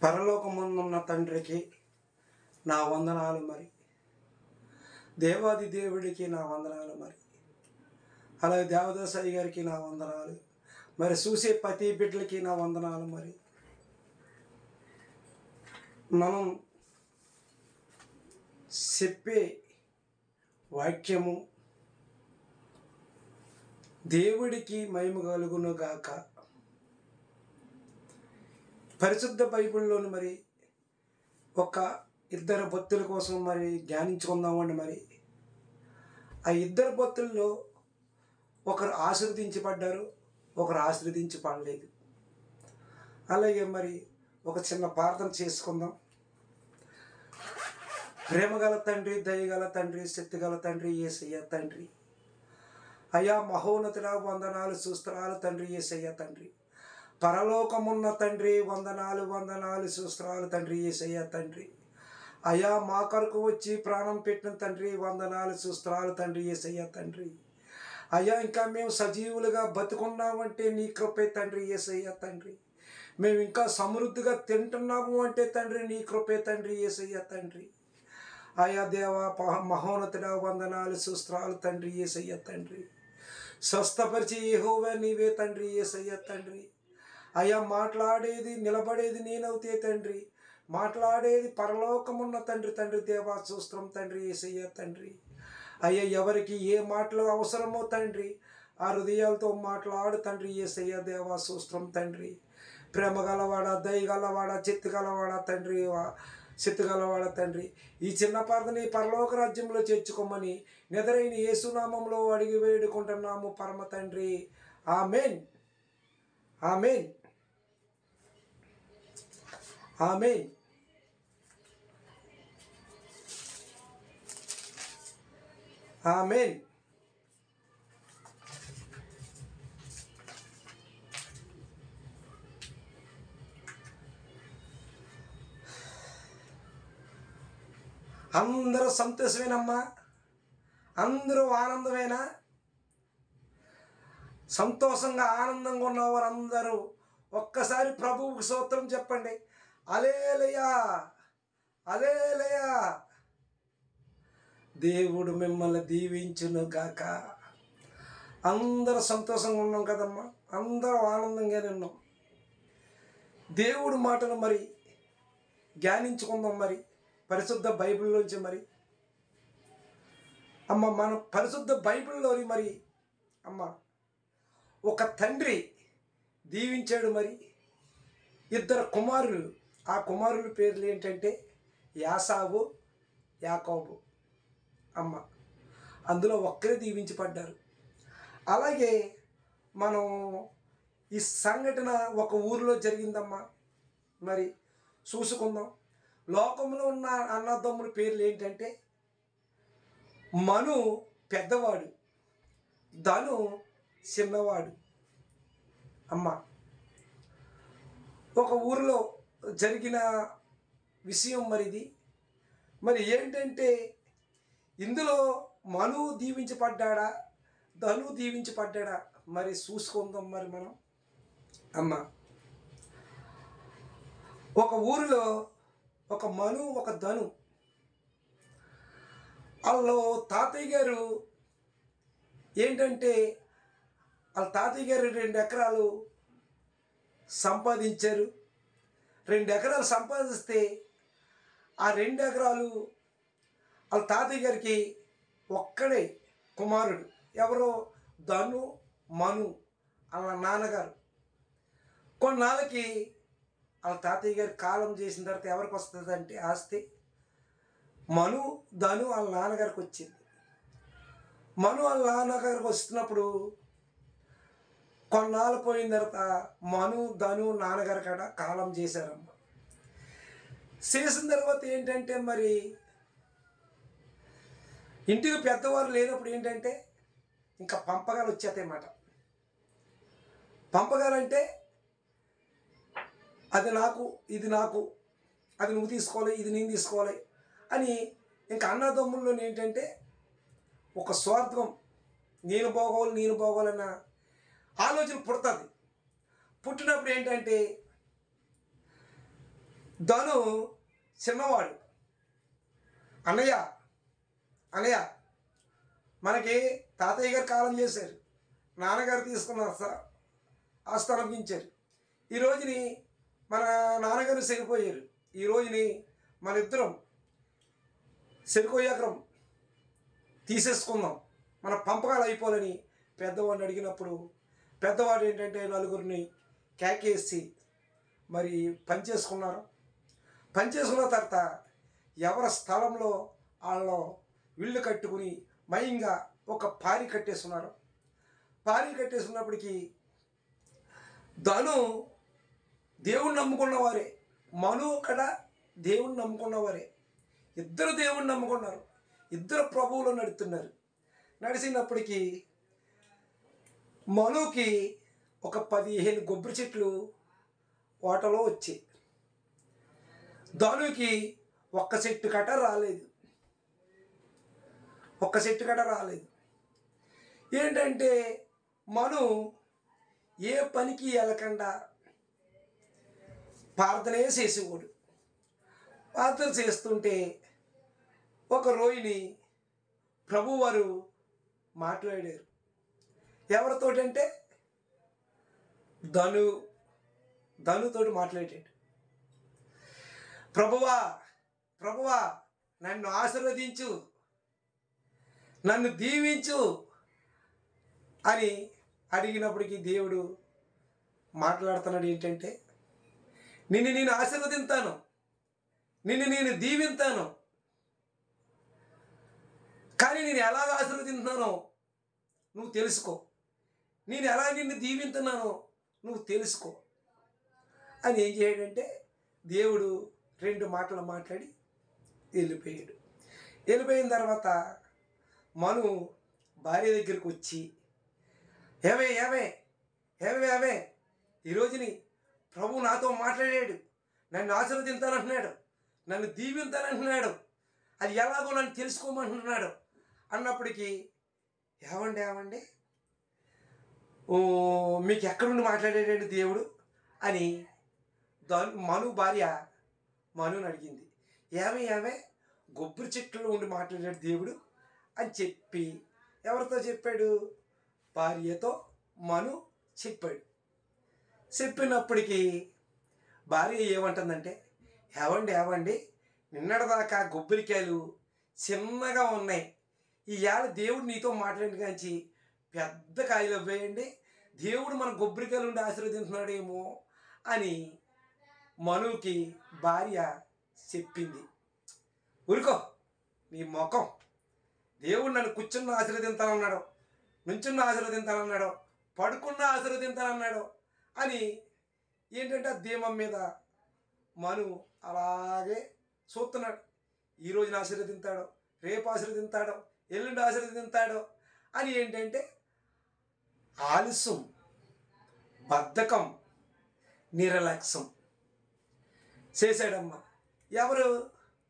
పరలోకమందున్న తండ్రికి నా వందనాలు మరి. దేవాది దేవుడికి నా వందనాలు మరి. అలాగే దేవదాసయ్య గారికి నా వందనాలు మరి. చూసే ప్రతి బిడ్డలకి నా వందనాలు మరి. మనం చెప్పే వాక్యము దేవుడికి మహిమ కలుగును గాక. పరిశుద్ధ బైబిల్లోని మరి ఒక ఇద్దరు భక్తుల కోసం మరి ధ్యానించుకుందామండి. మరి ఆ ఇద్దరు భక్తుల్లో ఒకరు ఆశీర్వదించబడ్డారు, ఒకరు ఆశీర్వదించబడలేదు. అలాగే మరి ఒక చిన్న ప్రార్థన చేసుకుందాం. ప్రేమగల తండ్రి, దయగల తండ్రి, శక్తిగల తండ్రి, యేసయ్య తండ్రి, అయ్యా మహోన్నతుడా వందనాలు స్తోత్రాలు తండ్రి, యేసయ్య తండ్రి, పరలోకమున్న తండ్రి వందనాలు వందనాలు స్తోత్రాలు తండ్రి, యేసయ్య తండ్రి, అయ్యా మా కొరకు వచ్చి ప్రాణం పెట్టిన తండ్రి వందనాలు స్తోత్రాలు తండ్రి, యేసయ్య తండ్రి, అయ్యా ఇంకా మేము సజీవులుగా బతుకున్నామంటే నీ కృపే తండ్రి, యేసయ్య తండ్రి, మేము ఇంకా సమృద్ధిగా తింటున్నాము అంటే తండ్రి నీ కృపే తండ్రి, యేసయ్య తండ్రి, అయ్యా దేవా మహోన్నతుడా వందనాలు స్తోత్రాలు తండ్రి, యేసయ్య తండ్రి, స్వస్థపరిచి యెహోవా నీవే తండ్రి, యేసయ్య తండ్రి, అయ్యా మాట్లాడేది నిలబడేది నేనవుతే తండ్రి, మాట్లాడేది పరలోకమున్న తండ్రి, తండ్రి దేవా స్తోత్రం తండ్రి, యేసయ్య తండ్రి, అయ్యా ఎవరికి ఏ మాటలు అవసరమో తండ్రి ఆ హృదయాలతో మాట్లాడు తండ్రి, యేసయ్య దేవా స్తోత్రం తండ్రి, ప్రేమ గలవాడ, దయగలవాడ, చిత్తు గలవాడ తండ్రి, చిత్తు గలవాడ తండ్రి, ఈ చిన్న ప్రార్థన పరలోక రాజ్యంలో చేర్చుకోమని నిదరైన యేసునామంలో అడిగి వేడుకుంటున్నాము పరమ తండ్రి. ఆమేన్, ఆమేన్, ఆమేన్. ఆమేన్. అందరూ సంతోషమేనమ్మా, అందరూ ఆనందమేనా? సంతోషంగా ఆనందంగా ఉన్నవారు అందరూ ఒక్కసారి ప్రభువుకి స్తోత్రం చెప్పండి. హల్లెలూయా, హల్లెలూయా. దేవుడు మిమ్మల్ని దీవించును గాక. అందరూ సంతోషంగా ఉన్నాం కదమ్మా, అందరూ ఆనందంగానే ఉన్నాం. దేవుడు మాటలు మరి ధ్యానించుకుందాం మరి పరిశుద్ధ బైబిల్లోంచి. మరి అమ్మ మన పరిశుద్ధ బైబిల్లోని మరి అమ్మ ఒక తండ్రి దీవించాడు మరి ఇద్దరు కుమారులు. ఆ కుమారుల పేర్లు ఏంటంటే యాసావు, యాకోబు. అమ్మ అందులో ఒక్కరే దీవించబడ్డారు. అలాగే మనం ఈ సంఘటన ఒక ఊరిలో జరిగిందమ్మా. మరి చూసుకుందాం. లోకంలో ఉన్న అన్నదమ్ముల పేర్లు ఏంటంటే మను పెద్దవాడు, ధను చిన్నవాడు. అమ్మ ఒక ఊరిలో జరిగిన విషయం మరిది. మరి ఏంటంటే ఇందులో మను దీవించబడ్డాడా, ధను దీవించబడ్డాడా మరి చూసుకుందాం మరి మనం. అమ్మ ఒక ఊరిలో ఒక మను, ఒక ధను, వాళ్ళు తాతయ్య గారు ఏంటంటే వాళ్ళ తాతయ్య గారు 2 ఎకరాలు సంపాదించారు. 2 ఎకరాలు సంపాదిస్తే ఆ 2 ఎకరాలు వాళ్ళ తాతయ్య గారికి ఒక్కడే కుమారుడు. ఎవరో ధను, మను వాళ్ళ నాన్నగారు. కొన్నాళ్ళకి వాళ్ళ తాతయ్య గారి కాలం చేసిన తర్వాత ఎవరికి వస్తుంది అంటే ఆస్తి మను, ధను వాళ్ళ నాన్నగారికి వచ్చింది. మను వాళ్ళ నాన్నగారికి వస్తున్నప్పుడు కొన్నాళ్ళు పోయిన తర్వాత మను, ధను నాన్నగారి కాడ కాలం చేశారమ్మ. చేసిన తర్వాత ఏంటంటే మరి ఇంటికి పెద్దవారు లేనప్పుడు ఏంటంటే ఇంకా పంపకాలు వచ్చేతాయన్నమాట. పంపకాలంటే అది నాకు, ఇది నాకు, అది నువ్వు తీసుకోవాలి, ఇది నేను తీసుకోవాలి అని ఇంకా అన్నదమ్ముల్లో ఏంటంటే ఒక స్వార్థం, నేను బాగోవాలన్న ఆలోచన పుడుతుంది. పుట్టినప్పుడు ఏంటంటే ధను చిన్నవాడు. అన్నయ్య అన్నయ్య మనకి తాతయ్య గారు కాలం చేశారు, నాన్నగారు తీసుకున్న ఆస్థాపించారు. ఈ రోజుని మన నాన్నగారు చనిపోయారు. ఈ రోజుని మన ఇద్దరం శనికోయాగ్రం తీసేసుకుందాం, మన పంపకాలు అయిపోవాలని పెద్దవాడిని అడిగినప్పుడు పెద్దవాడు ఏంటంటే నలుగురిని కేకేసి మరి పనిచేసుకున్నారు. పనిచేసుకున్న తర్వాత ఎవరి స్థలంలో వాళ్ళు ఇళ్ళు కట్టుకుని మయంగా ఒక పారి కట్టేస్తున్నారు. పారి కట్టేసుకున్నప్పటికీ ధను దేవుణ్ణి నమ్ముకున్నవారే, మను కూడా దేవుణ్ణి నమ్ముకున్నవారే. ఇద్దరు దేవుణ్ణి నమ్ముకున్నారు, ఇద్దరు ప్రభువులు నడుస్తున్నారు. నడిచినప్పటికీ మనుకి ఒక 15 కొబ్బరి చెట్లు ఓటలో వచ్చాయి. ధనుకి ఒక్క చెట్టు కట్ట రాలేదు, ఒక్క చెట్టు కట్ట రాలేదు. ఏంటంటే మను ఏ పనికి వెళ్ళకుండా ప్రార్థనే చేసేవాడు. ప్రార్థన చేస్తుంటే ఒక రోజుని ప్రభువారు మాట్లాడారు. ఎవరితోటంటే ధనుతోటి మాట్లాడాడు. ప్రభువా ప్రభువా నన్ను ఆశీర్వదించు, నన్ను దీవించు అని అడిగినప్పటికీ దేవుడు మాట్లాడుతున్నాడు. ఏంటంటే నిన్ను నేను ఆశీర్వదింతాను, నిన్ను నేను దీవింతాను, కానీ నేను ఎలాగ ఆశీర్వదింటున్నానో నువ్వు తెలుసుకో, నేను ఎలా నిన్ను దీవింతున్నానో నువ్వు తెలుసుకో అని ఏం చేయడంటే దేవుడు 2 మాటలు మాట్లాడి వెళ్ళిపోయాడు. వెళ్ళిపోయిన తర్వాత మను భార్య దగ్గరికి వచ్చి ఏమే ఏమే ఏమే ఏమే ఈరోజుని ప్రభు నాతో మాట్లాడాడు, నన్ను ఆశీర్వదింతానంటున్నాడు, నన్ను దీవింతానంటున్నాడు, అది ఎలాగో నన్ను తెలుసుకోమంటున్నాడు అన్నప్పటికీ ఏమండి ఏమండి మీకు ఎక్కడుండి మాట్లాడాడండి దేవుడు అని మను భార్య మనుని అడిగింది. ఏమే కొబ్బరి చెట్టులో ఉండి మాట్లాడాడు దేవుడు అని చెప్పి ఎవరితో చెప్పాడు? భార్యతో మను చెప్పాడు. చెప్పినప్పటికీ భార్య ఏమంటుందంటే ఏవండి నిన్నటిదాకా కొబ్బరికాయలు చిన్నగా ఉన్నాయి, ఈవేళ దేవుడు నీతో మాట్లాడిన కాంచి పెద్ద కాయలు అవ్వేయండి, దేవుడు మన కొబ్బరికాయలు ఉండి ఆశీర్వదించున్నాడేమో అని మనుకి భార్య చెప్పింది. ఊరుకో నీ ముఖం, దేవుడు నన్ను కూర్చున్న ఆశీర్వదింతానన్నాడు, నుంచున్న ఆశీర్వదింతానన్నాడు, పడుకున్న ఆశీర్వదింతానన్నాడు అని ఏంటంటే ఆ దీపం మీద మను అలాగే చూస్తున్నాడు. ఈ రోజున ఆశీర్వదింతాడో, రేపు ఆశీర్వదింతాడో, ఎల్లుండి ఆశీర్వదింతాడో అని ఏంటంటే ఆలస్యం, బద్ధకం, నిర్లక్ష్యం చేశాడమ్మా. ఎవరు?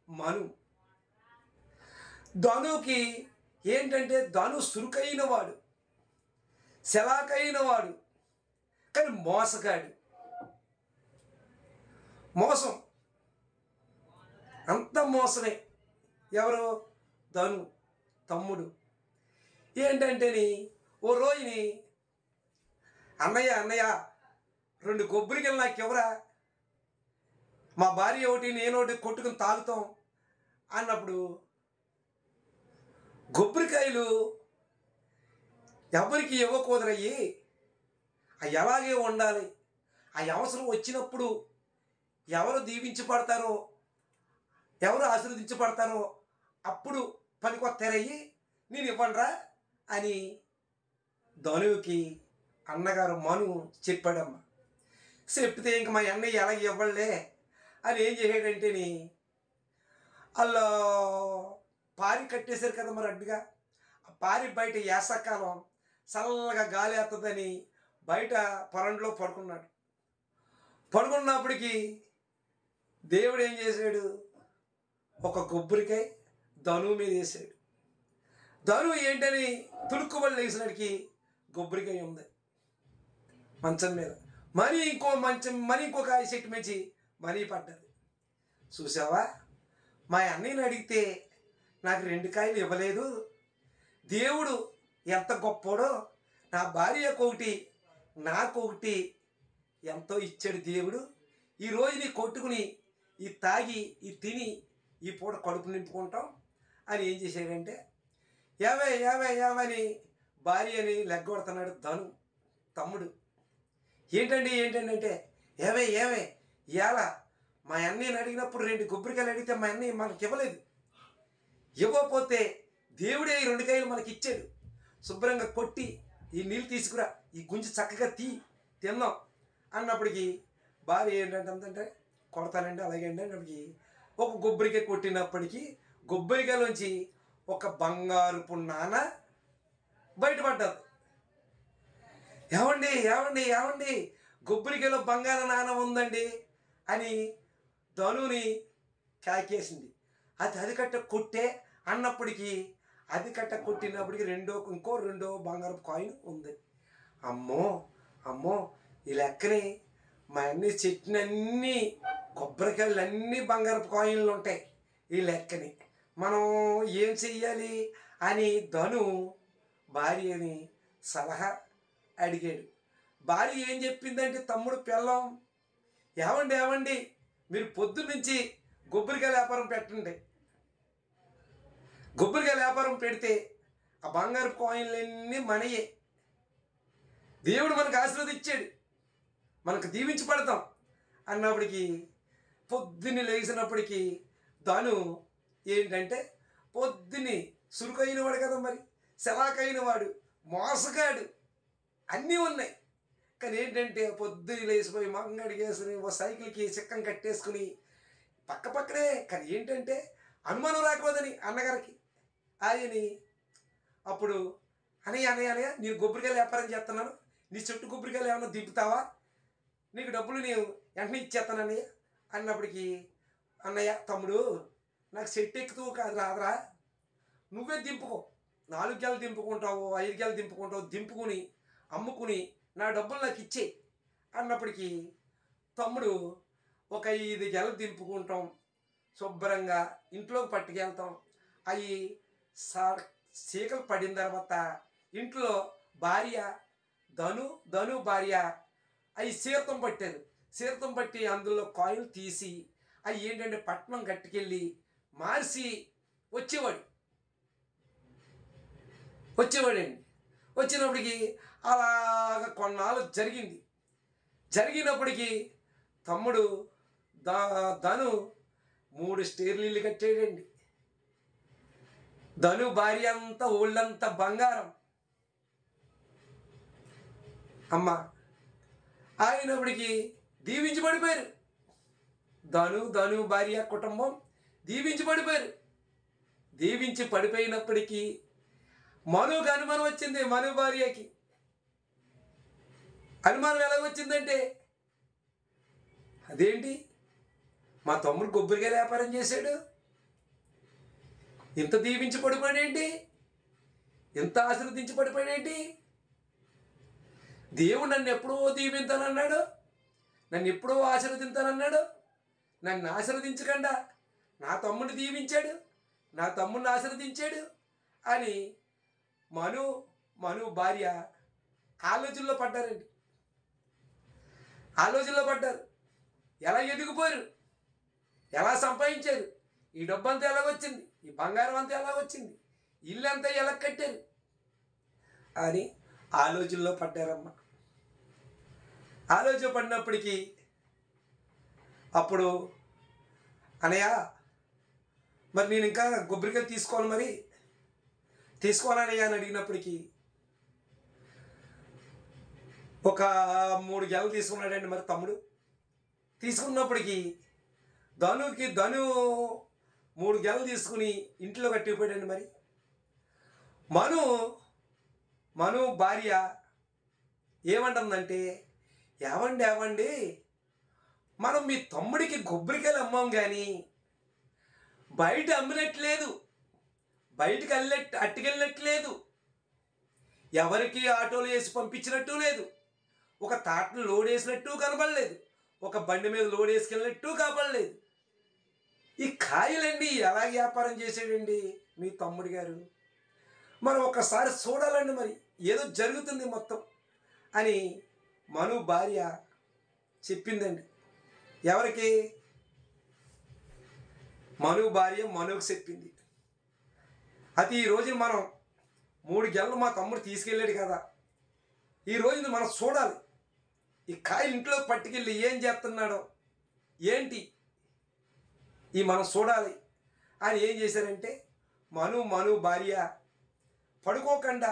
మను. ధనుకి ఏంటంటే ధను సురుకైన వాడు, శలాకైన వాడు, కానీ మోసగాడు. మోసం అంత మోసమే. ఎవరు? ధను తమ్ముడు. ఏంటంటేని ఓ రోజుని అన్నయ్య 2 కొబ్బరికాయలు నాకు ఎవరా, మా భార్య ఒకటి నేనోటి కొట్టుకుని తాగుతాం అన్నప్పుడు కొబ్బరికాయలు ఎవరికి ఇవ్వకూడరయ్యి, అవి అలాగే ఉండాలి. ఆ అవసరం వచ్చినప్పుడు ఎవరు దీవించబడతారో, ఎవరు ఆశీర్వదించబడతారో అప్పుడు పనికొస్తారయ్యి, నేను ఇవ్వనరా అని ధనువుకి అన్నగారు మను చెప్పాడమ్మ. చెప్తే ఇంక మా అన్నయ్య ఎలా ఇవ్వలే అని ఏం చేసాడంటేని వాళ్ళు పారి కట్టేశారు కదా మరి అడ్డుగా. ఆ పారి బయట వేసవకాలం చల్లగా గాలి వేస్తుందని బయట పొరంలో పడుకున్నాడు. పడుకున్నప్పటికీ దేవుడు ఏం చేశాడు? ఒక కొబ్బరికాయ ధనువు మీద వేసాడు. ధనువు ఏంటని తులుక్కుబడి లేచినడికి కొబ్బరికాయ ఉంది మంచం మీద. మరి ఇంకో మంచం, మరి ఇంకొక చెట్టు మించి మనీ పడ్డది. చూసావా, మా అన్నయ్యని అడిగితే నాకు 2 కాయలు ఇవ్వలేదు. దేవుడు ఎంత గొప్పోడో, నా భార్యకొకటి నాకొకటి ఎంతో ఇచ్చాడు దేవుడు. ఈరోజు నీ కొట్టుకుని ఈ తాగి ఈ తిని ఈ పూట కడుపు నింపుకుంటాం అని ఏం చేశాడంటే యావే యావే యావని భార్యని లెగ్గొడుతున్నాడు తమ్ముడు. ఏంటండి అంటే ఏవే ఏవే ఇవాళ మా అన్నయ్యని అడిగినప్పుడు 2 కొబ్బరికాయలు అడిగితే మా అన్నయ్య మనకి ఇవ్వలేదు. ఇవ్వకపోతే దేవుడే ఈ 2 కాయలు మనకి ఇచ్చాడు. శుభ్రంగా కొట్టి ఈ నీళ్ళు తీసుకురా, ఈ గుంజి చక్కగా తిన్నాం అన్నప్పటికీ భార్య ఏంటంటే కొడతానండి అలాగే అండి అన్నప్పటికీ ఒక కొబ్బరికాయ కొట్టినప్పటికీ కొబ్బరికాయలోంచి ఒక బంగారుపు నాణ బయటపడ్డది. ఏమండి కొబ్బరికాయలో బంగారు నాణం ఉందండి అని ధనుని కాకేసింది. అది కట్ట కొట్టే అన్నప్పటికీ అది కట్ట కొట్టినప్పటికీ ఇంకో రెండో బంగారపు కాయిన్ ఉంది. అమ్మో ఈ లెక్కని మా అన్ని చెట్లన్నీ కొబ్బరికాయలు అన్నీ బంగారపు కాయిన్లు ఉంటాయి. ఈ లెక్కని మనం ఏం చెయ్యాలి అని ధను భార్యని సలహా అడిగాడు. భార్య ఏం చెప్పిందంటే తమ్ముడు పెళ్ళం ఏమండి మీరు పొద్దున్నుంచి కొబ్బరికాయల వ్యాపారం పెట్టండి. కొబ్బరికాయల వ్యాపారం పెడితే ఆ బంగారు కాయిన్లన్నీ మనయే. దేవుడు మనకు ఆశీర్వదించాడు, మనకు దీవించి పడతాం అన్నప్పటికీ పొద్దున్నే లేచినప్పటికీ ధను ఏంటంటే పొద్దున్నే సురుకైన వాడు కదా, మరి సెలాకైన వాడు, మోసగాడు, అన్నీ ఉన్నాయి. కానీ ఏంటంటే పొద్దున్న లేచిపోయి మంగడిగేసుకుని ఓ సైకిల్కి చిక్కం కట్టేసుకుని పక్కనే. కానీ ఏంటంటే అనుమానం రాకూడదని అన్నగారికి ఆయని అప్పుడు అనయ్య నేను కొబ్బరికాయలు వ్యాపారం చేస్తున్నాను, నీ చుట్టూ కొబ్బరికాయలు ఏమన్నా దింపుతావా, నీకు డబ్బులు నేను వెంటనే ఇచ్చేస్తాను అన్నయ్య అన్నప్పటికీ అన్నయ్య తమ్ముడు నాకు చెట్టు ఎక్కుతూ కాదు రాదురా, నువ్వే దింపుకో, 4 గెలలు దింపుకుంటావు 5 గెలలు దింపుకుంటావు, దింపుకుని అమ్ముకుని నా డబ్బులు నాకు ఇచ్చేయి అన్నప్పటికీ తమ్ముడు ఒక 5 గెలలు దింపుకుంటాం, శుభ్రంగా ఇంట్లోకి పట్టుకెళ్తాం. అవి చీకలు పడిన తర్వాత ఇంట్లో భార్య ధను భార్య అవి సీరతం పట్టారు. సీరతం పట్టి అందులో కాయిల్ తీసి అవి ఏంటంటే పట్నం గట్టుకెళ్ళి మార్చి వచ్చేవాడండి. వచ్చినప్పటికీ అలాగ కొన్నాళ్ళు జరిగినప్పటికీ తమ్ముడు ధను 3 స్టేర్లు ఇల్లు కట్టాడండి. ధను భార్య అంతా ఒళ్ళంతా బంగారం. అమ్మ అయినప్పటికీ దీవించి పడిపోయారు. ధను భార్య కుటుంబం దీవించి పడిపోయారు. దీవించి పడిపోయినప్పటికీ మనుకు అనుమానం వచ్చింది. మను భార్యకి అనుమానం ఎలా వచ్చిందంటే అదేంటి మా తమ్ముడు కొబ్బరికాయ వ్యాపారం చేశాడు, ఇంత దీవించి పడిపోయాడేంటి, ఇంత ఆశీర్వదించి పడిపోయాడేంటి, దేవుడు నన్ను ఎప్పుడో దీవింతానన్నాడు, నన్ను ఎప్పుడో ఆశీర్వదింతానన్నాడు, నన్ను ఆశీర్వదించకుండా నా తమ్ముడిని దీవించాడు, నా తమ్ముడిని ఆశీర్వదించాడు అని మను భార్య ఆలోచనలో పడ్డారండి. ఆలోచనలో పడ్డారు. ఎలా ఎదిగిపోయారు, ఎలా సంపాదించారు, ఈ డబ్బు అంతా ఎలా వచ్చింది, ఈ బంగారం అంతా ఎలా వచ్చింది, ఇల్లు అంతా ఎలా కట్టారు అని ఆలోచనలో పడ్డారమ్మ. ఆలోచన పడినప్పటికీ అప్పుడు అనయ్య మరి నేను ఇంకా కొబ్బరికాయలు తీసుకోవాలనయ్య అని అడిగినప్పటికీ ఒక 3 గెలలు తీసుకున్నాడండి. మరి తమ్ముడు తీసుకున్నప్పటికీ ధను 3 గెలలు తీసుకుని ఇంట్లో కట్టిపోయాడండి. మరి మను భార్య ఏమంటుందంటే ఏవండి మనం మీ తమ్ముడికి కొబ్బరికాయలు అమ్మాం కానీ బయట అమ్మినట్లేదు, బయటకు అట్టుకెళ్ళినట్లేదు, ఎవరికి ఆటోలు వేసి పంపించినట్టు లేదు, ఒక తాటను లోడ్ వేసినట్టు కనపడలేదు, ఒక బండి మీద లోడ్ వేసుకెళ్ళినట్టు కాపడలేదు. ఈ కాయలన్నీ ఎలా వ్యాపారం చేసాడండి మీ తమ్ముడు గారు? మనం ఒకసారి చూడాలండి, మరి ఏదో జరుగుతుంది మొత్తం అని మను భార్య చెప్పిందండి. ఎవరికి? మను భార్య మనుకు చెప్పింది. అది ఈ రోజున మనం 3 గెలలు మా తమ్ముడు తీసుకెళ్ళాడు కదా, ఈ రోజున మనం చూడాలి. ఈ కాయలు ఇంట్లోకి పట్టుకెళ్ళి ఏం చేస్తున్నాడో ఏంటి ఈ మనం చూడాలి అని ఏం చేశారంటే, మను భార్య పడుకోకుండా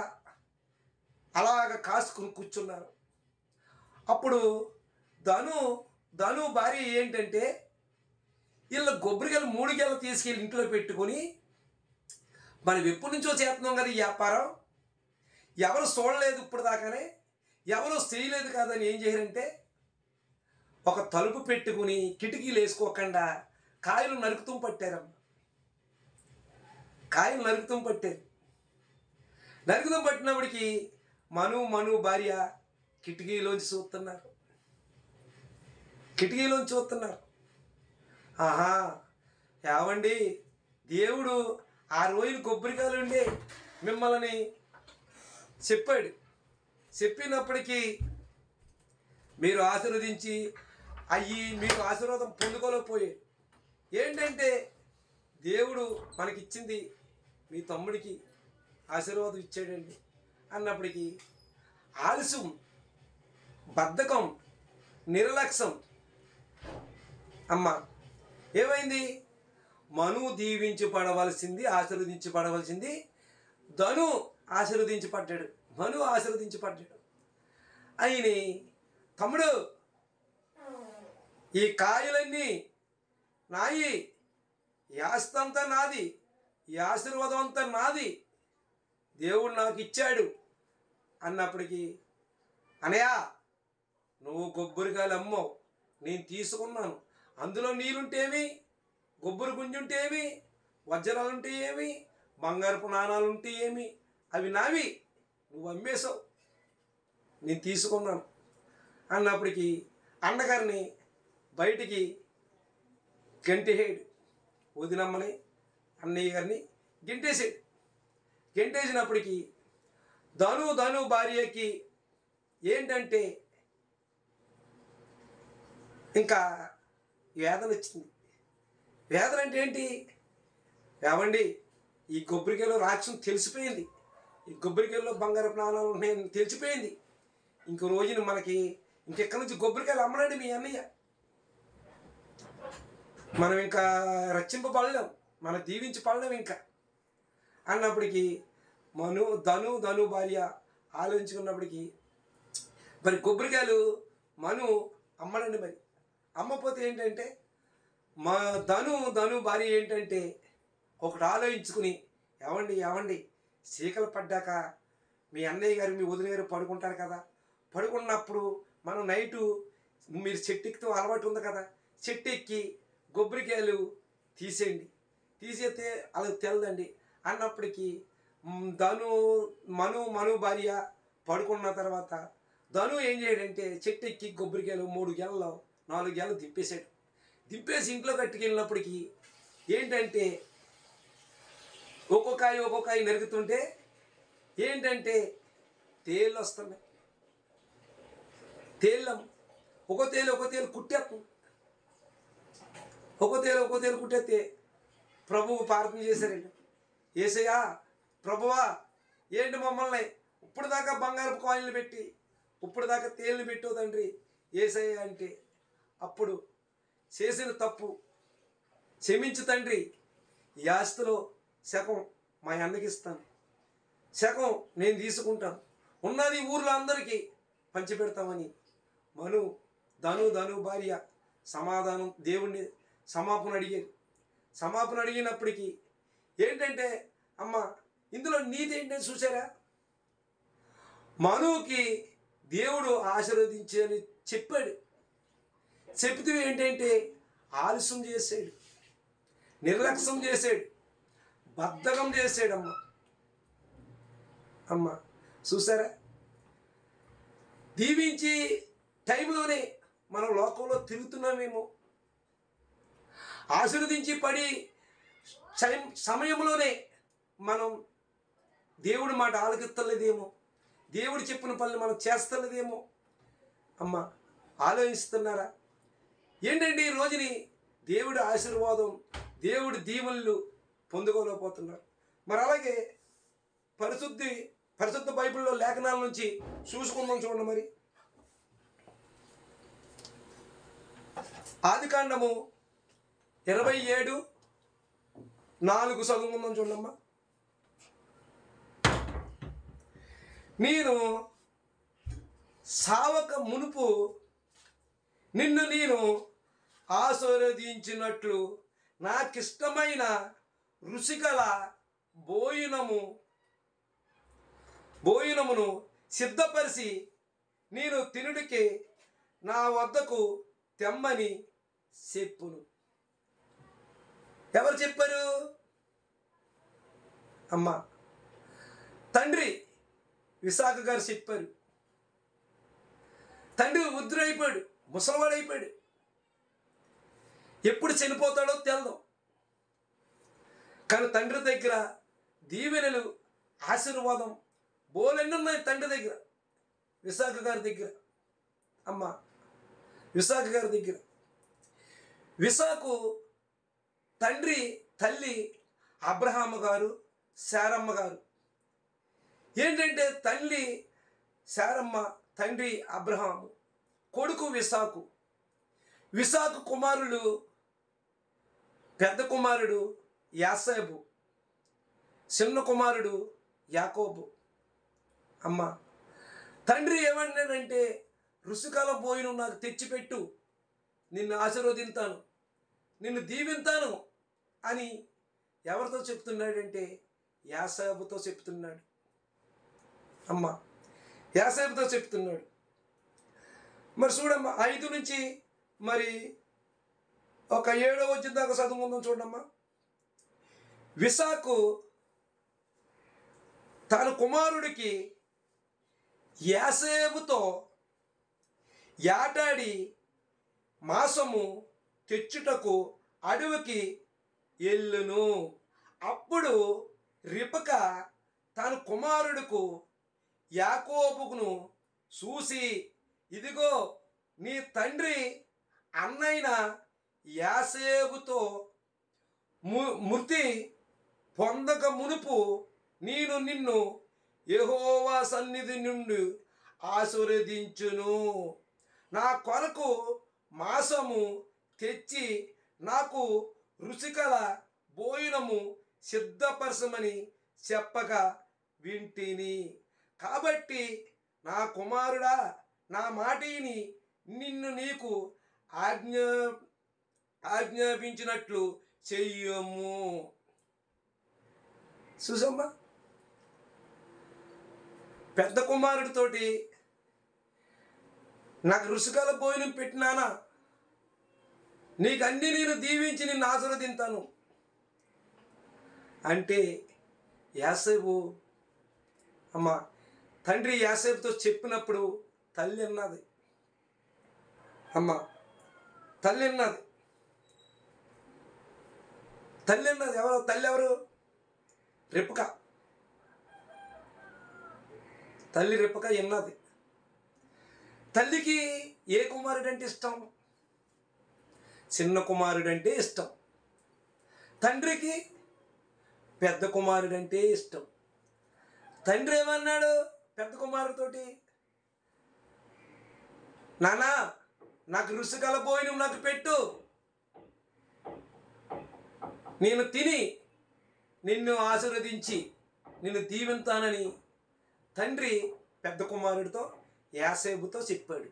అలాగ కాసుకుని కూర్చున్నారు. అప్పుడు ధను భార్య ఏంటంటే, వీళ్ళ కొబ్బరికాయలు 3 గెలలు తీసుకెళ్ళి ఇంట్లో పెట్టుకొని, మనం ఎప్పటి నుంచో చేస్తున్నాం కదా ఈ వ్యాపారం, ఎవరు చూడలేదు ఇప్పుడు దాకానే, ఎవరు చేయలేదు కాదని ఏం చేయారంటే, ఒక తలుపు పెట్టుకుని కిటికీలు వేసుకోకుండా కాయలు నరుకుతూ పట్టారమ్మ. కాయలు నరుకుతూ పట్టారు. నరుకుతూ పట్టినప్పటికీ మను భార్య కిటికీలోంచి చూస్తున్నారు. కిటికీలోంచి చూస్తున్నారు. ఆహా, ఏవండి, దేవుడు ఆ రోజులు కొబ్బరికాయలు ఉండి మిమ్మల్ని చెప్పాడు. చెప్పినప్పటికీ మీరు ఆశీర్వదించి మీరు ఆశీర్వాదం పొందుకోలేకపోయారు. ఏంటంటే దేవుడు మనకిచ్చింది మీ తమ్ముడికి ఆశీర్వాదం ఇచ్చాడండి అన్నప్పటికీ ఆలస్యం, బద్ధకం, నిర్లక్ష్యం. అమ్మ ఏమైంది? మను దీవించబడవలసింది, ఆశీర్వదించబడవలసింది ధను ఆశీర్వదించబడ్డాడు. మను ఆశీర్వదించబడ్డాడు. ఆయన తమ్ముడు, ఈ కాయలన్నీ నాయి, ఈ ఆస్తి అంతా నాది, ఈ ఆశీర్వాదం అంతా నాది, దేవుడు నాకు ఇచ్చాడు అన్నప్పటికీ, అనయా నువ్వు కొబ్బరికాయలు అమ్మవు, నేను తీసుకున్నాను, అందులో నీరుంటేమి, కొబ్బరి గుంజుంటే ఏమి, వజ్రాలుంటే ఏమి, బంగారపు నాణాలుంటే ఏమి, అవి నావి, నువ్వు అమ్మేశావు, నేను తీసుకున్నాను అన్నప్పటికీ అన్నగారిని బయటికి గంటేసాడు. వదినమ్మని అన్నయ్య గారిని గెంటేసాడు. గెంటేసినప్పటికీ ధను భార్యకి ఏంటంటే ఇంకా వేదన వచ్చింది. వేదన అంటే ఏంటి? ఏమండి, ఈ కొబ్బరికాయలో రాక్షసం తెలిసిపోయింది, ఈ కొబ్బరికాయల్లో బంగారపు నాణాలు ఉన్నాయని తెలిసిపోయింది. ఇంకో రోజున మనకి ఇంకెక్కడి నుంచి కొబ్బరికాయలు అమ్మడండి మీ అన్నయ్య, మనం ఇంకా రక్షింపబడలేం, మనం దీవించబడలేం ఇంకా అన్నప్పటికీ ధను భార్య ఆలోచించుకున్నప్పటికీ మరి కొబ్బరికాయలు మను అమ్మడండి. మరి అమ్మపోతే ఏంటంటే మా ధను భార్య ఏంటంటే ఒకటి ఆలోచించుకుని, ఏమండి చీకలు పడ్డాక మీ అన్నయ్య గారు మీ వదిన గారు పడుకుంటారు కదా, పడుకున్నప్పుడు మనం నైటు మీరు చెట్టు ఎక్కితే అలవాటు ఉంది కదా, చెట్టు ఎక్కి కొబ్బరికాయలు తీసేయండి, తీసేస్తే అలా తెలదండి అన్నప్పటికీ మను భార్య పడుకున్న తర్వాత ధను ఏం చేయడంటే చెట్టు ఎక్కి కొబ్బరికాయలు 3 గెలలు 4 గెలలు దింపేశాడు. దింపేసి ఇంట్లో కట్టుకెళ్ళినప్పటికీ ఏంటంటే ఒక్కొక్కాయ నరుగుతుంటే ఏంటంటే తేళ్ళు వస్తున్నాయి. తేళ్ళం ఒక తేలు కుట్టేస్తుంది. ఒక తేలు కుట్టేస్తే ప్రభువు ప్రార్థన చేశారండి. యేసయ్యా, ప్రభువా, ఏంటి మమ్మల్ని ఇప్పుడు దాకా బంగారపు కాయిన్లు పెట్టి ఇప్పుడు దాకా తేలిని పెట్టు తండ్రి యేసయ్య అంటే, అప్పుడు చేసిన తప్పు క్షమించు తండ్రి, ఈ ఆస్తిలో శకం మా అన్నకి ఇస్తాను, శకం నేను తీసుకుంటాను, ఉన్నది ఊర్లో అందరికీ పంచిపెడతామని ధను భార్య సమాధానం దేవుణ్ణి క్షమాపణ అడిగినప్పటికీ ఏంటంటే, అమ్మ ఇందులో నీతి ఏంటని చూసారా? మనుకి దేవుడు ఆశీర్వదించని చెప్పాడు. చెప్తూ ఏంటంటే ఆలస్యం చేశాడు, నిర్లక్ష్యం చేశాడు, బద్ధకం చేశాడమ్మ. అమ్మ చూసారా? దీవించి టైంలోనే మనం లోకంలో తిరుగుతున్నామేమో, ఆశీర్వదించి పడి సమయంలోనే మనం దేవుడి మాట ఆలకిస్తలేదేమో, దేవుడు చెప్పిన పనులు మనం చేస్తలేదేమో. అమ్మ, ఆలోచిస్తున్నారా? ఏంటంటే ఈ రోజుని దేవుడి ఆశీర్వాదం, దేవుడి దీవెనలు పొందుకోలేకపోతున్నారు. మరి అలాగే పరిశుద్ధ బైబిల్లో లేఖనాల నుంచి చూసుకుందాం. చూడండి, మరి ఆదికాండము 27:4 చదువుకుందాం. చూడమ్మా. నేను సావక మునుపు నిన్ను నేను ఆశీర్వదించినట్లు నాకిష్టమైన రుచిగల భోజనమును సిద్ధపరిచి నేను తినుడికి నా వద్దకు తెమ్మని చెప్పును. ఎవరు చెప్పారు? అమ్మ, తండ్రి విశాఖ గారు చెప్పారు. తండ్రి వృద్ధుడైపోయాడు, ముసలివాడైపోయాడు. ఎప్పుడు చనిపోతాడో తెలదు. కానీ తండ్రి దగ్గర దీవెనలు, ఆశీర్వాదం బోలెన్ని ఉన్నాయి తండ్రి దగ్గర, విశాఖ గారి దగ్గర. అమ్మ, విశాఖ గారి దగ్గర. విశాఖకు తల్లి అబ్రహాము గారు, శారమ్మ గారు. ఏంటంటే తల్లి శారమ్మ, తండ్రి అబ్రహాము, కొడుకు విశాఖు. విశాఖ కుమారులు, పెద్ద కుమారుడు యాసేబు, చిన్న కుమారుడు యాకోబు. అమ్మ, తండ్రి ఏమన్నాడంటే రుచికాల భోజనం నాకు తెచ్చిపెట్టు, నిన్ను ఆశీర్వదింతాను, నిన్ను దీవింతాను అని ఎవరితో చెప్తున్నాడంటే యాసేబుతో చెప్తున్నాడు. అమ్మ, యాసేబుతో చెప్తున్నాడు. మరి చూడమ్మా, 5 నుంచి మరి ఒక 7వ వచ్చిన దాకా చదువుకుందాం. చూడమ్మా. విశాఖు తన కుమారుడికి యాసేబుతో యాటాడి మాంసము తెచ్చుటకు అడవికి వెళ్ళును. అప్పుడు రిబక తన కుమారుడుకు యాకోబును చూసి, ఇదిగో నీ తండ్రి అన్నైన యాసేబుతో మృతి పొందక మునుపు నేను నిన్ను యెహోవా సన్నిధి నుండి ఆశీర్వదించును. నా కొరకు మాంసము తెచ్చి నాకు రుచికల భోజనము సిద్ధపరచమని చెప్పగా వింటిని. కాబట్టి నా కుమారుడా, నా మాటిని నీకు ఆజ్ఞాపించినట్లు చెయ్యము. చూసమ్మా, పెద్ద కుమారుడితోటి నాకు రుచికల భోజనం పెట్టినానా, నీకు అన్ని నేను దీవించి నిన్ను ఆశీర్వదింతాను అంటే యాసేబు, అమ్మ, తండ్రి యాసేబుతో చెప్పినప్పుడు తల్లి అన్నది. అమ్మ, తల్లి అన్నది. ఎవరు తల్లి? ఎవరు? రిబ్కా. తల్లి రిబ్కా ఎన్నది. తల్లికి ఏ కుమారుడు అంటే ఇష్టం? చిన్న కుమారుడు అంటే ఇష్టం. తండ్రికి పెద్ద కుమారుడు అంటే ఇష్టం. తండ్రి ఏమన్నాడు పెద్ద కుమారుడితోటి? నానా, నాకు రుచికల భోజనం నాకు పెట్టు, నేను తిని నిన్ను ఆశీర్వదించి నిన్ను దీవింతానని తండ్రి పెద్ద కుమారుడితో యాసేబుతో చెప్పాడు.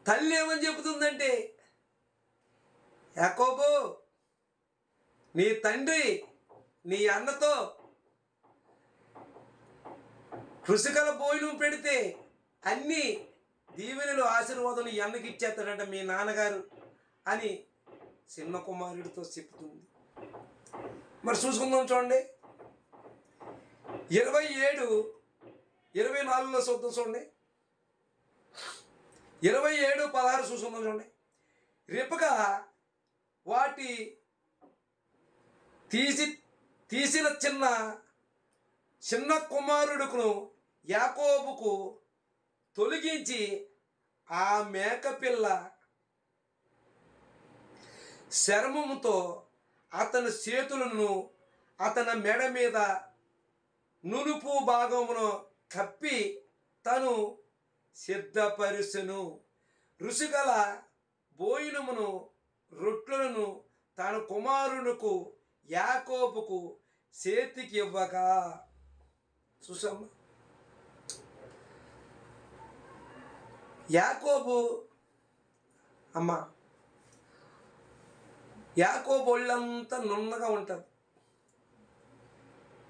తల్లి ఏమని చెబుతుందంటే, యాకోబు, నీ తండ్రి నీ అన్నతో రుచికల భోజనం పెడితే అన్ని దీవెనలు, ఆశీర్వాదాలు ఈ అన్నకి ఇచ్చేస్తాడంట మీ నాన్నగారు అని చిన్న కుమారుడితో చెప్తుంది. మరి చూసుకుందాం. చూడండి, 27:24 చూద్దాం. చూడండి, 27:16 చూసుకుందాం. చూడండి, రిబ్కా వాటి తీసిన చిన్న కుమారుడుకును యాకోబుకు తొలగించి ఆ మేకపిల్ల శర్మముతో అతని చేతులను అతని మెడ మీద నునుపు భాగమును కప్పి తను సిద్ధపరుసెను. రుచిగల భోజనమును రొట్టెలను తన కుమారునికి యాకోబుకు చేతికి ఇవ్వగా. చూసామ్మా, యాకోబు ఒళ్ళంతా నున్నగా ఉంటుంది.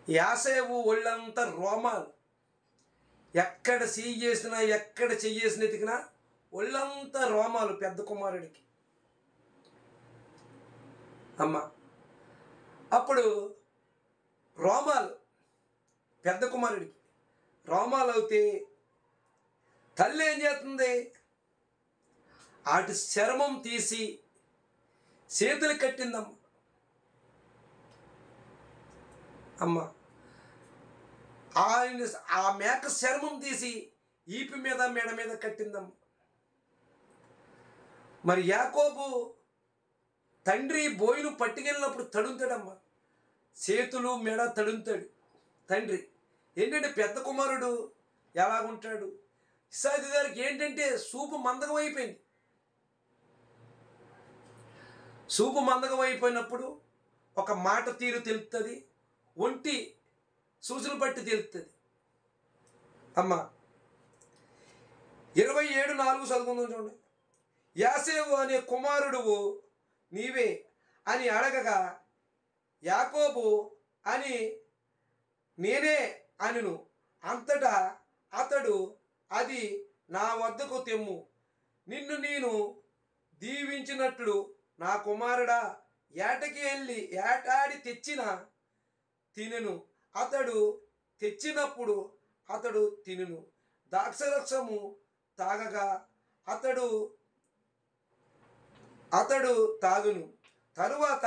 యాసేపు ఒళ్ళంతా రోమాలు. ఎక్కడ చేసినా ఎక్కడ చెయ్యేసిన ఎతికినా ఒళ్ళంతా రోమాలు పెద్ద కుమారుడికి. అప్పుడు రోమాలు పెద్ద కుమారుడికి రోమాలు అవుతే తల్లి ఏం చేస్తుంది? వాటి చర్మం తీసి చేతులు కట్టిందమ్మ. ఆ మేక చర్మం తీసి ఈపి మీద మెడ మీద కట్టిందమ్మ. మరి యాకోబు తండ్రి బోయిను పట్టుకెళ్ళినప్పుడు తడుంతాడమ్మ, చేతులు మెడ తడుంతాడు తండ్రి. ఏంటంటే పెద్ద కుమారుడు ఎలాగుంటాడు? ఇస్సాకు గారికి ఏంటంటే సూపు మందకం అయిపోయింది. సూపు మందకం అయిపోయినప్పుడు ఒక మాట తీరు తెలుస్తుంది, ఒంటి సూచన బట్టి తెలుస్తుంది. 27:4 చదువుకుందాం చూడండి. యాసేపు అనే కుమారుడు నీవే అని అడగగా యాకోబు అని నేనే అనును. అంతటా అతడు అది నా వద్దకు తెమ్ము, నిన్ను నేను దీవించినట్లు నా కుమారుడా ఏటకి వెళ్ళి ఏటాడి తెచ్చిన తినెను. అతడు తెచ్చినప్పుడు అతడు తినును, ద్రాక్షరసము తాగగా అతడు తాగును. తరువాత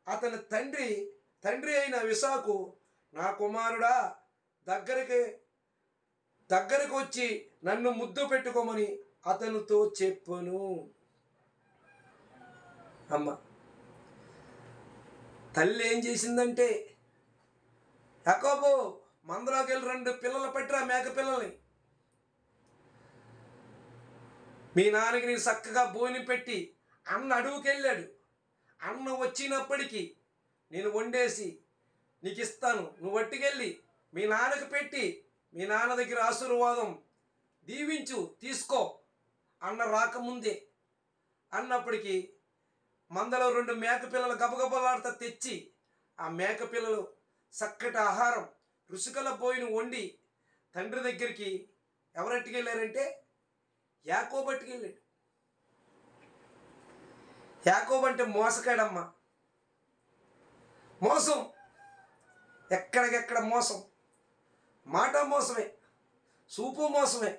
అతని తండ్రి అయిన ఇస్సాకు నా కుమారుడా దగ్గరకు వచ్చి నన్ను ముద్దు పెట్టుకోమని అతనితో చెప్పును. తల్లి ఏం చేసిందంటే, యాకోబు మందలోకి వెళ్ళి 2 పిల్లలు పట్టిరా, మేక పిల్లల్ని. మీ నాన్నకి నేను చక్కగా భోజనం పెట్టి అన్న అడుగుకెళ్ళాడు. అన్న వచ్చినప్పటికీ నేను వండేసి నీకు ఇస్తాను, నువ్వు వట్టికెళ్ళి మీ నాన్నకి పెట్టి మీ నాన్న దగ్గర ఆశీర్వాదం దీవించు, తీసుకో అన్న రాకముందే అన్నప్పటికీ మందలో 2 మేక పిల్లలు గబగబలాడుతా తెచ్చి ఆ మేక పిల్లలు చక్కటి ఆహారం రుచికల భోజనం వండి తండ్రి దగ్గరికి ఎవరట్టుకెళ్ళారంటే యాకోబు పట్టుకెళ్ళాడు. యాకోబు అంటే మోసకాడమ్మ, మోసం, ఎక్కడికెక్కడ మోసం, మాట మోసమే, చూపు మోసమే.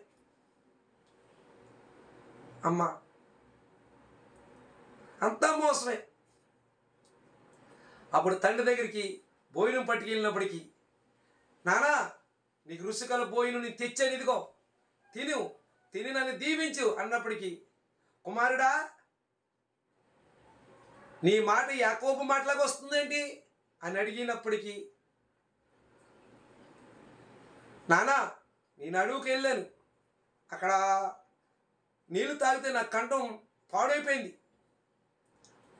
అంతా మోసమే. అప్పుడు తండ్రి దగ్గరికి భోజనం పట్టుకెళ్ళినప్పటికీ, నానా నీకు రుచికల భోజనం నేను తెచ్చాను, ఇదిగో తిని నన్ను దీవించు అన్నప్పటికీ, కుమారుడా నీ మాట యాకోబు మాటలాగా వస్తుందేంటి అని అడిగినప్పటికీ, నానా నేను అడుగుకి వెళ్ళాను, అక్కడ నీళ్ళు తాగితే నా కంఠం పాడైపోయింది,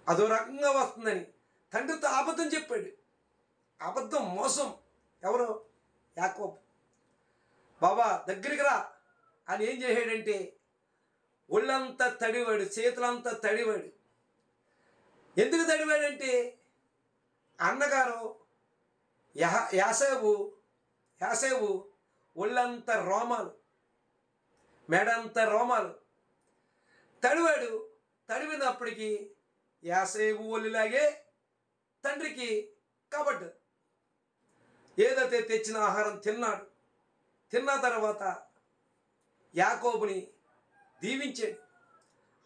అదో రకంగా వస్తుందని తండ్రితో అబద్ధం చెప్పాడు. అబద్ధం, మోసం. ఎవరు? యాకోబు. బాబా దగ్గరికి రా అని ఏం చేశాడంటే ఒళ్ళంతా తడివాడు, చేతులంతా తడివాడు. ఎందుకు తడివాడంటే అన్నగారు యాసేపు ఒళ్ళంతా రోమాలు, మెడంతా రోమాలు. తడివాడు. తడివినప్పటికీ యాసేపు ఒళ్ళిలాగే తండ్రికి కాబట్టి ఏదైతే తెచ్చిన ఆహారం తిన్నాడు. తిన్న తర్వాత యాకోబుని దీవించాడు,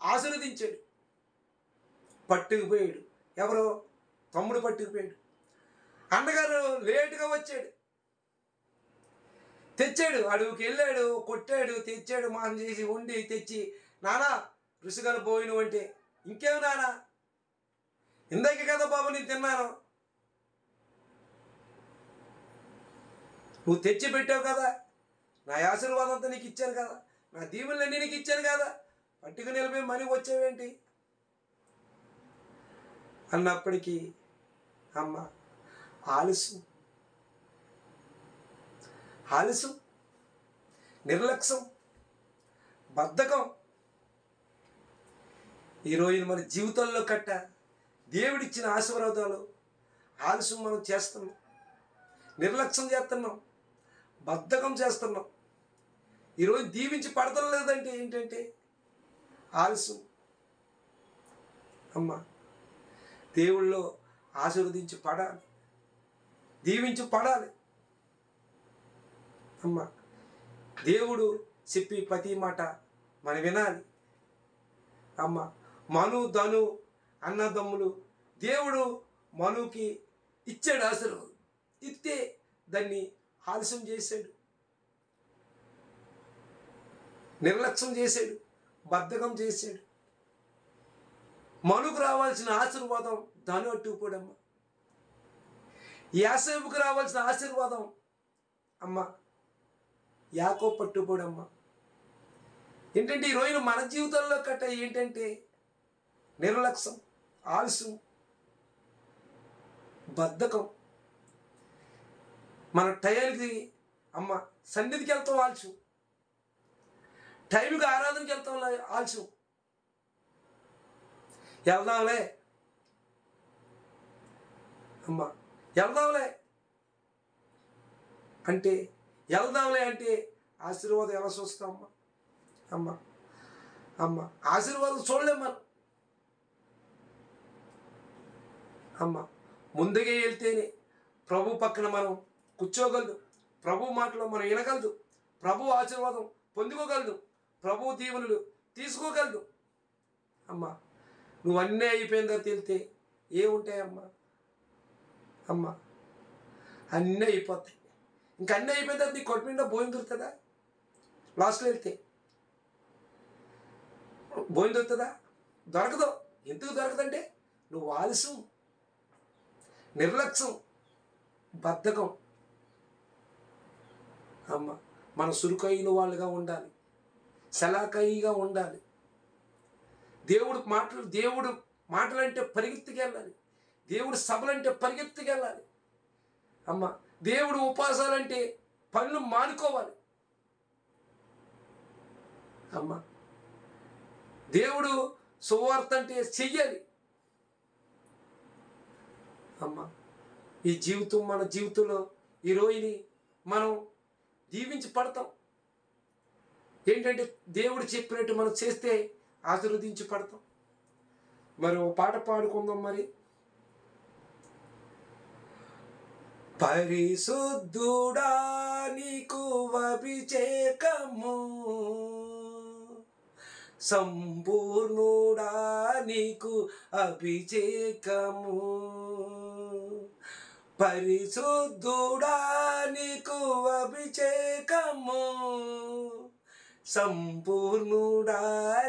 ఆశీర్వదించాడు. పట్టుకుపోయాడు. ఎవరో తమ్ముడు పట్టుకుపోయాడు. అన్నగారు లేటుగా వచ్చాడు, తెచ్చాడు, అడవికి వెళ్ళాడు, కొట్టాడు, తెచ్చాడు, మాసం చేసి వండి తెచ్చి, నానా రుచిగల భోజనం అంటే, ఇంకేం నానా, ఇందాకే కదా బాబు నేను తిన్నాను, నువ్వు తెచ్చి పెట్టావు కదా, నా ఆశీర్వాదం అంతా నీకు ఇచ్చాను కదా, నా దీవులన్నీ నీకు ఇచ్చాను కదా, పట్టుకుని వెళ్ళిపోయి మనీ వచ్చావేంటి అన్నప్పటికీ అమ్మ ఆలస్యం, నిర్లక్ష్యం, బద్ధకం ఈరోజు మన జీవితంలో కట్ట దేవుడిచ్చిన ఆశీర్వాదాలు ఆలస్యం మనం చేస్తున్నాం, నిర్లక్ష్యం చేస్తున్నాం, బద్ధకం చేస్తున్నాం. ఈరోజు దీవించి పడతం లేదంటే ఏంటంటే ఆలస్యం. అమ్మ దేవుళ్ళో ఆశీర్వదించి పడాలి, దీవించి పడాలి. అమ్మ దేవుడు చెప్పి ప్రతి మాట మనం వినాలి. అమ్మ మను ధను అన్నదమ్ములు, దేవుడు మనుకి ఇచ్చాడు ఆశీర్వాదం, ఇస్తే దాన్ని ఆలస్యం చేశాడు, నిర్లక్ష్యం చేశాడు, బద్ధకం చేశాడు. మనుకు రావాల్సిన ఆశీర్వాదం ధను అట్టుకుపోడమ్మా. యాసేపుకు రావాల్సిన ఆశీర్వాదం అమ్మ యాకోబు పట్టుపోడమ్మా. ఏంటంటే ఈ రోజున మన జీవితంలో కట్ట ఏంటంటే నిర్లక్ష్యం, ఆలస్యం, బద్ధకం. మన టైంకి అమ్మ సన్నిధికి వెళ్తాం ఆలస్యం, టైంకి ఆరాధనకి వెళ్తాం ఆలస్యం, వెళ్దాంలే అమ్మ వెళ్దాంలే అంటే ఆశీర్వాదం ఎలా చూస్తామమ్మా? అమ్మ ఆశీర్వాదం చూడలేం మనం. అమ్మ ముందుగా వెళ్తేనే ప్రభు పక్కన మనం కూర్చోగలదు, ప్రభు మాటలో మనం వినగలదు, ప్రభు ఆశీర్వాదం పొందుకోగలదు, ప్రభు దీవెనలు తీసుకోగలదు. అమ్మ నువ్వు అన్నీ అయిపోయిన తర్వాత వెళ్తే ఏముంటాయమ్మా? అమ్మ అన్నీ అయిపోతాయి. ఇంకా అన్నీ అయిపోయిన తర్వాత నీ కడుపు నిండా భోజనం దొరుకుతుందా? లాస్ట్లో వెళ్తే భోజనం దొరుకుతుందా? దొరకదు. ఎందుకు దొరకదంటే నువ్వు ఆలస్యం, నిర్లక్ష్యం, బద్ధకం. అమ్మ మన సురుకైన వాళ్ళుగా ఉండాలి, సలాకైగా ఉండాలి. దేవుడు మాటలంటే పరిగెత్తుకెళ్ళాలి, దేవుడు సభలంటే పరిగెత్తుకెళ్ళాలి. అమ్మ దేవుడు ఉపవాసాలంటే పనులు మానుకోవాలి. అమ్మ దేవుడు సువార్త అంటే చెయ్యాలి. అమ్మ ఈ జీవితం మన జీవితంలో ఈ రోజుని మనం దీవించి పడతాం. ఏంటంటే దేవుడు చెప్పినట్టు మనం చేస్తే ఆశీర్వదించి పడతాం. మరి ఓ పాట పాడుకుందాం. మరి పరిశుద్ధుడా నీకు అభిషేకము, సంపూర్ణుడా నీకు అభిషేకము, పరిశుద్ధుడా నీకు అభిషేకము, సంపూర్ణుడా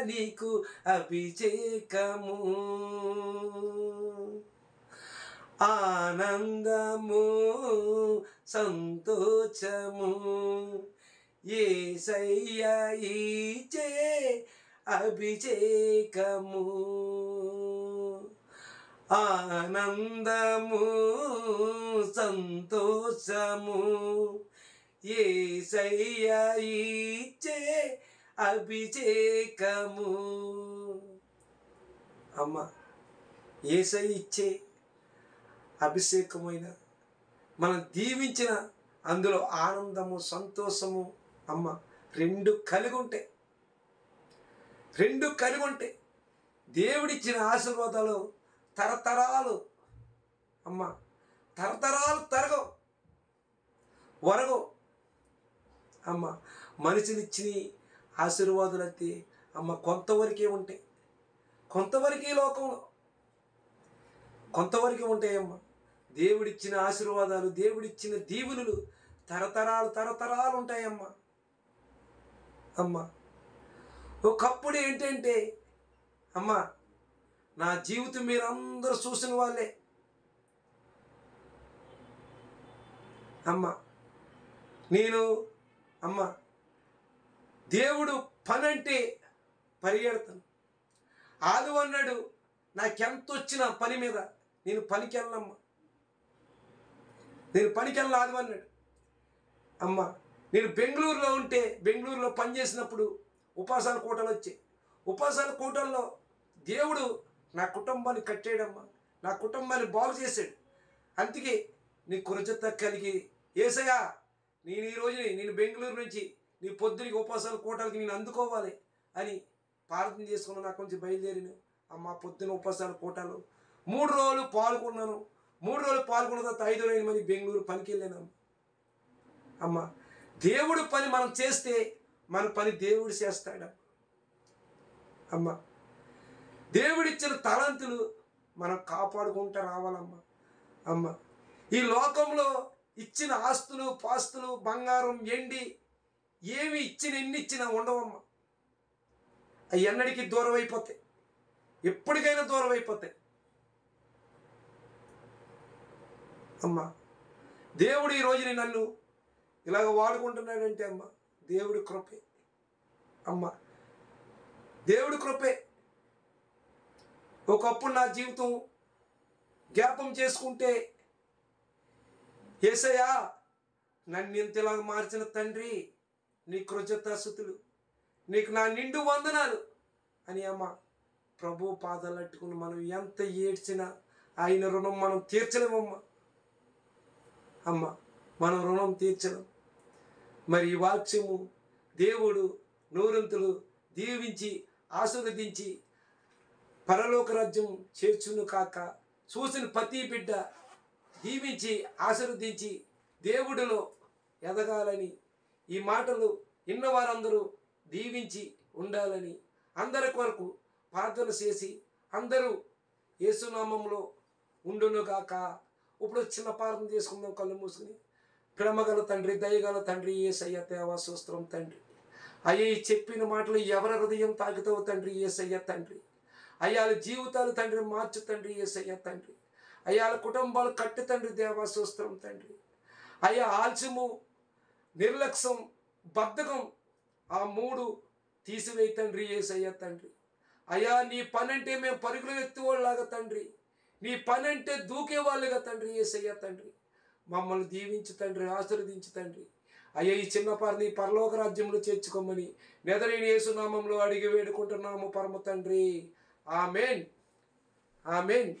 నీకు అభిషేకము, ఆనందము సంతోషము యేసయ్య ఇచ్చే అభిషేకము, ఆనందము సంతోషము యేసయ్య ఇచ్చే అభిషేకము. అమ్మ యేసయ్య ఇచ్చే అభిషేకమైన మనం దీవించిన అందులో ఆనందము సంతోషము అమ్మ రెండు కలిగి ఉంటాయి. దేవుడిచ్చిన ఆశీర్వాదాలు తరతరాలు అమ్మ తరతరాలు తరగవు, వరగవు. అమ్మ మనిషినిచ్చిన ఆశీర్వాదాలు అయితే అమ్మ కొంతవరకే ఉంటాయి, కొంతవరకే లోకంలో. కొంతవరకు ఉంటాయమ్మా. దేవుడిచ్చిన ఆశీర్వాదాలు, దేవుడిచ్చిన దీవెనలు తరతరాలు తరతరాలు ఉంటాయమ్మా. అమ్మ ఒకప్పుడు ఏంటంటే అమ్మా, నా జీవితం మీరందరూ చూసిన వాళ్ళే అమ్మ. నేను అమ్మ దేవుడు పని అంటే పరిగెడతాను. ఆదు అన్నాడు, నాకెంత వచ్చిన పని మీద నేను పనికి వెళ్ళనమ్మా, నేను పనికి వెళ్ళను ఆదు అన్నాడు. అమ్మ నేను బెంగళూరులో ఉంటే, బెంగళూరులో పనిచేసినప్పుడు ఉపాసాల కూటలు వచ్చాయి. ఉపాసాల కూటల్లో దేవుడు నా కుటుంబాన్ని కట్టాడమ్మా, నా కుటుంబాన్ని బాగు చేశాడు. అందుకే నీ కృతజ్ఞత కలిగి, యేసయ్యా నేను ఈ రోజుని నేను బెంగళూరు నుంచి నీ పొద్దునికి ఉపాసాల కూటలకి నేను అందుకోవాలి అని ప్రార్థన చేసుకున్నాను. నాకు నుంచి బయలుదేరిన అమ్మ పొద్దున ఉపాసాల కూటలు 3 రోజులు పాల్గొన్నాను. 3 రోజులు పాల్గొన్న తర్వాత 5 రోజులు మంది బెంగళూరు పనికి వెళ్ళాను. అమ్మ దేవుడు పని మనం చేస్తే మన పని దేవుడు చేస్తాడు. అమ్మ దేవుడిచ్చిన తలంతులు మనం కాపాడుకుంటూ రావాలమ్మా. అమ్మ ఈ లోకంలో ఇచ్చిన ఆస్తులు పాస్తులు బంగారం ఎండి ఏమి ఎన్ని ఇచ్చినా ఉండవమ్మా. అవి ఎన్నడికి దూరం అయిపోతాయి, ఎప్పటికైనా దూరం అయిపోతాయి. అమ్మా దేవుడు ఈ రోజుని నన్ను ఇలాగ వాడుకుంటున్నాడంటే అమ్మ దేవుడి కృపే. అమ్మ దేవుడి కృపే. ఒకప్పుడు నా జీవితం జ్ఞాపం చేసుకుంటే, యేసయ్యా నన్ను ఇంతలాగా మార్చిన తండ్రి నీ కృతజ్ఞతాస్తుతులు, నీకు నా నిండు వందనాలు అని అమ్మ ప్రభు పాదాలు అట్టుకుని మనం ఎంత ఏడ్చినా ఆయన రుణం మనం తీర్చలేమమ్మా. అమ్మ మనం రుణం తీర్చలేం. మరి ఈ వాక్యము దేవుడు నూరంతులు దీవించి ఆశీర్వదించి పరలోక రాజ్యం చేర్చును కాక, చూసిన ప్రతి బిడ్డ దీవించి ఆశీర్వదించి దేవుడిలో ఎదగాలని, ఈ మాటలు విన్నవారందరూ దీవించి ఉండాలని అందరి కొరకు ప్రార్థన చేసి అందరూ యేసునామంలో ఉండును గాక. ఇప్పుడు చిన్న ప్రార్థన చేసుకుందాం కళ్ళు మూసుకుని. ప్రేమగల తండ్రి, దయగల తండ్రి, యేసయ్య దేవా స్తోత్రం తండ్రి. అయ్యా ఈ చెప్పిన మాటలు ఎవరి హృదయం తాకుతావు తండ్రి, యేసయ్య తండ్రి. అయ్యాల జీవితాలు తండ్రి మార్చు తండ్రి, యేసయ్య తండ్రి. అయ్యాల కుటుంబాలు కట్టు తండ్రి, దేవా స్తోత్రం తండ్రి. అయ్యా ఆలస్యము, నిర్లక్ష్యం, బద్ధకం ఆ 3 తీసివేయి తండ్రి, యేసయ్య తండ్రి. అయ్యా నీ పని అంటే మేము పరుగులు ఎత్తువాళ్ళలాగా తండ్రి, నీ పని అంటే దూకేవాళ్ళుగా తండ్రి, యేసయ్య తండ్రి. మమ్మల్ని దీవించు తండ్రి, ఆశీర్వదించు తండ్రి. అయ్యా ఈ చిన్న పారిని పరలోక రాజ్యంలో చేర్చుకోమని నెదరైన యేసునామంలో అడిగి వేడుకుంటున్నాము పరమ తండ్రి. ఆమేన్, ఆమేన్.